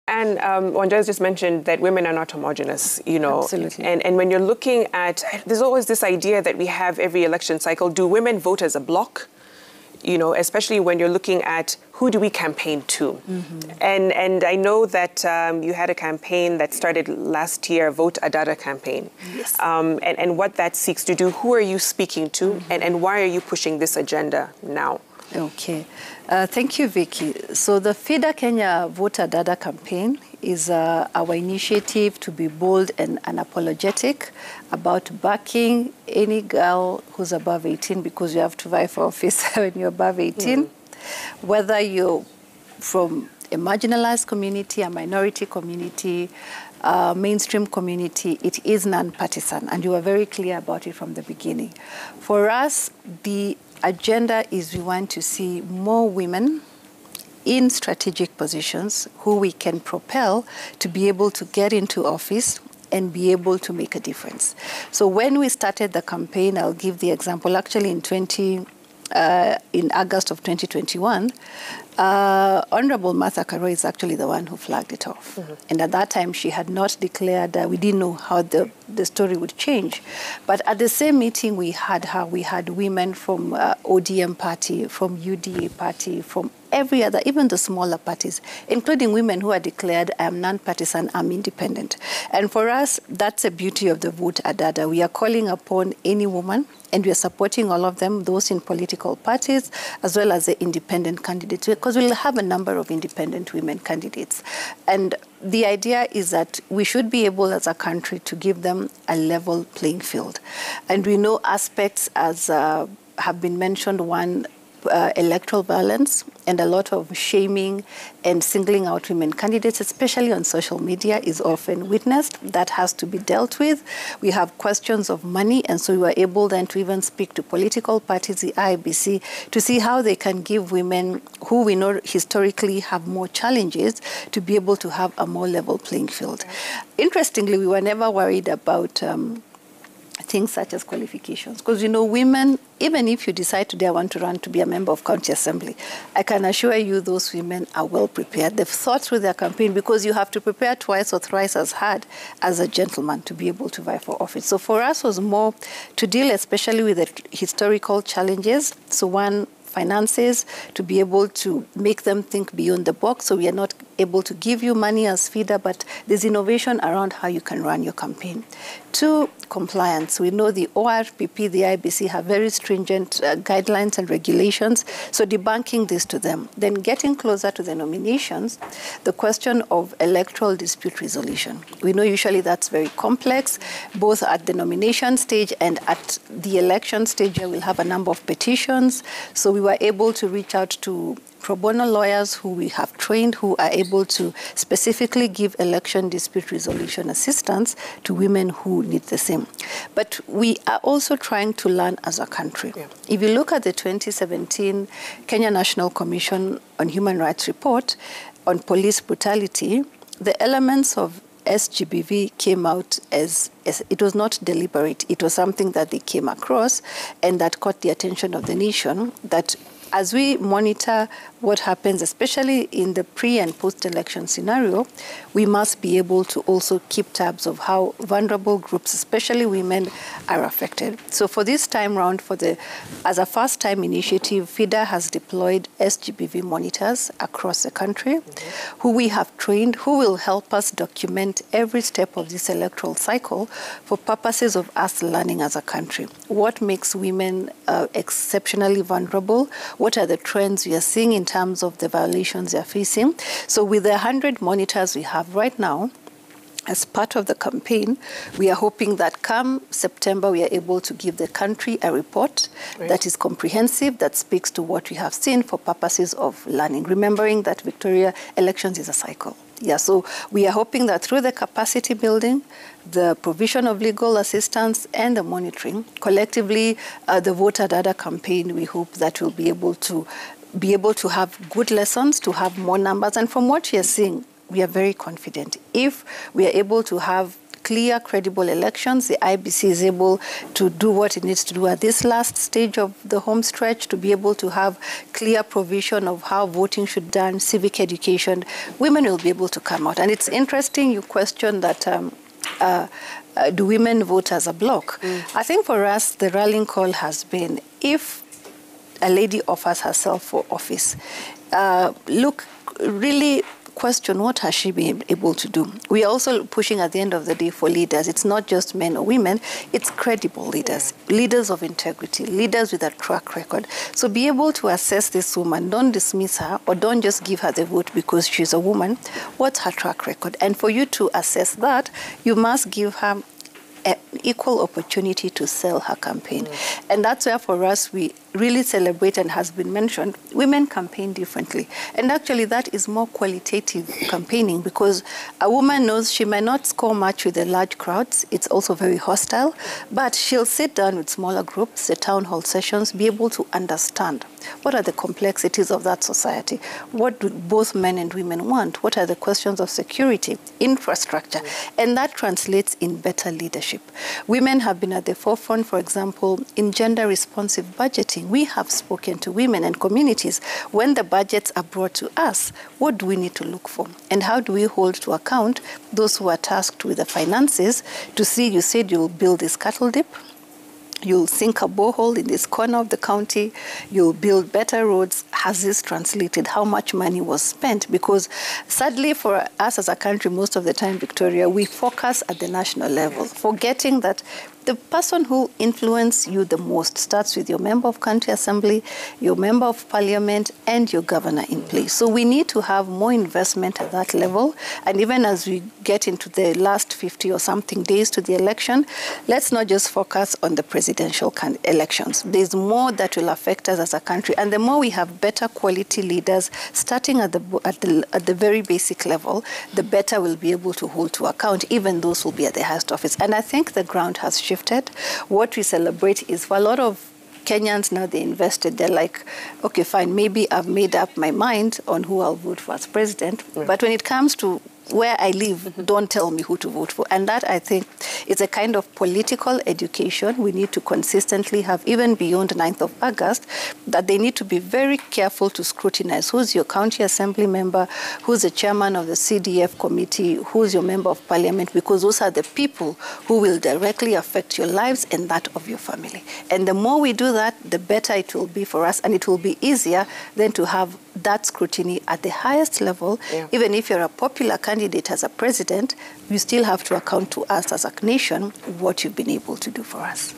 And Wanja just mentioned that women are not homogenous, you know. Absolutely. And when you're looking at, there's always this idea that we have every election cycle. Do women vote as a bloc? You know, especially when you're looking at who do we campaign to? And I know that you had a campaign that started last year, Vote Adada campaign. Yes. And what that seeks to do, who are you speaking to, and why are you pushing this agenda now? Okay. Thank you, Vicky. So the FIDA Kenya Vote Adada campaign is our initiative to be bold and unapologetic about backing any girl who's above 18, because you have to vie for office when you're above 18. Whether you're from a marginalized community, a minority community, mainstream community, it is non-partisan, and you were very clear about it from the beginning. For us, the agenda is we want to see more women in strategic positions who we can propel to be able to get into office and be able to make a difference. So when we started the campaign, I'll give the example, actually in August of 2021, Honorable Martha Karua is actually the one who flagged it off. And at that time, she had not declared, we didn't know how the story would change. But at the same meeting we had her, we had women from ODM party, from UDA party, from every other, even the smaller parties, including women who are declared, I am non-partisan, I'm independent. And for us, that's the beauty of the Vote Adada. We are calling upon any woman, and we are supporting all of them, those in political parties, as well as the independent candidates, because we'll have a number of independent women candidates. And the idea is that we should be able as a country to give them a level playing field. And we know aspects, as have been mentioned, one, electoral violence and a lot of shaming and singling out women candidates, especially on social media, is often witnessed. That has to be dealt with. We have questions of money, and so we were able then to even speak to political parties, the IBC, to see how they can give women who we know historically have more challenges to be able to have a more level playing field. Interestingly, we were never worried about things such as qualifications. Because, you know, women, even if you decide today I want to run to be a member of county assembly, I can assure you those women are well prepared. They've thought through their campaign, because you have to prepare twice or thrice as hard as a gentleman to be able to vie for office. So for us was more to deal especially with the historical challenges. So one, finances, to be able to make them think beyond the box. So we are not able to give you money as feeder, but there's innovation around how you can run your campaign. Two, compliance. We know the ORPP, the IBC have very stringent guidelines and regulations, so debunking this to them. Then getting closer to the nominations, the question of electoral dispute resolution. We know usually that's very complex, both at the nomination stage and at the election stage. We'll have a number of petitions, so we were able to reach out to pro bono lawyers who we have trained, who are able to specifically give election dispute resolution assistance to women who need the same. But we are also trying to learn as a country. Yeah. If you look at the 2017 Kenya National Commission on Human Rights report on police brutality, the elements of SGBV came out as it was not deliberate. It was something that they came across and that caught the attention of the nation, that as we monitor what happens, especially in the pre- and post-election scenario, we must be able to also keep tabs of how vulnerable groups, especially women, are affected. So for this time round, as a first-time initiative, FIDA has deployed SGBV monitors across the country, who we have trained, who will help us document every step of this electoral cycle for purposes of us learning as a country. What makes women exceptionally vulnerable? What are the trends we are seeing in terms of the violations they are facing? So with the 100 monitors we have right now, as part of the campaign, we are hoping that come September, we are able to give the country a report that is comprehensive, that speaks to what we have seen for purposes of learning, remembering that Victoria elections is a cycle. Yeah, so we are hoping that through the capacity building, the provision of legal assistance, and the monitoring, collectively, the Vote Adada campaign, we hope that we'll be able to have good lessons, to have more numbers. And from what we are seeing, we are very confident. If we are able to have clear, credible elections. The IBC is able to do what it needs to do at this last stage of the home stretch, to be able to have clear provision of how voting should be done, civic education. Women will be able to come out. And it's interesting you question that do women vote as a bloc? I think for us, the rallying call has been, if a lady offers herself for office, really question what has she been able to do. We are also pushing at the end of the day for leaders. It's not just men or women, it's credible leaders, leaders of integrity, leaders with a track record. So be able to assess this woman, don't dismiss her or don't just give her the vote because she's a woman. What's her track record? And for you to assess that, you must give her equal opportunity to sell her campaign. And that's where for us we really celebrate, and has been mentioned, women campaign differently. And actually that is more qualitative campaigning, because a woman knows she might not score much with the large crowds. It's also very hostile, but she'll sit down with smaller groups, the town hall sessions, be able to understand what are the complexities of that society. What do both men and women want? What are the questions of security, infrastructure? And that translates in better leadership. Women have been at the forefront, for example, in gender-responsive budgeting. We have spoken to women and communities. When the budgets are brought to us, what do we need to look for? And how do we hold to account those who are tasked with the finances to see, you said you'll build this cattle dip, you'll sink a borehole in this corner of the county, you'll build better roads. Has this translated? How much money was spent? Because sadly for us as a country, most of the time, Victoria, we focus at the national level, forgetting that the person who influences you the most starts with your member of county assembly, your member of parliament, and your governor in place. So we need to have more investment at that level. And even as we get into the last 50 or something days to the election, let's not just focus on the presidential elections. There's more that will affect us as a country. And the more we have better quality leaders, starting at the very basic level, the better we'll be able to hold to account, even those who will be at the highest office. And I think the ground has shifted. What we celebrate is, for a lot of Kenyans now, they invested. They're like, okay, fine, maybe I've made up my mind on who I'll vote for as president. But when it comes to where I live, don't tell me who to vote for. And that, I think, is a kind of political education we need to consistently have, even beyond 9th of August, that they need to be very careful to scrutinize who's your county assembly member, who's the chairman of the CDF committee, who's your member of parliament, because those are the people who will directly affect your lives and that of your family. And the more we do that, the better it will be for us, and it will be easier then to have that scrutiny at the highest level. Even if you're a popular candidate as a president, you still have to account to us as a nation what you've been able to do for us.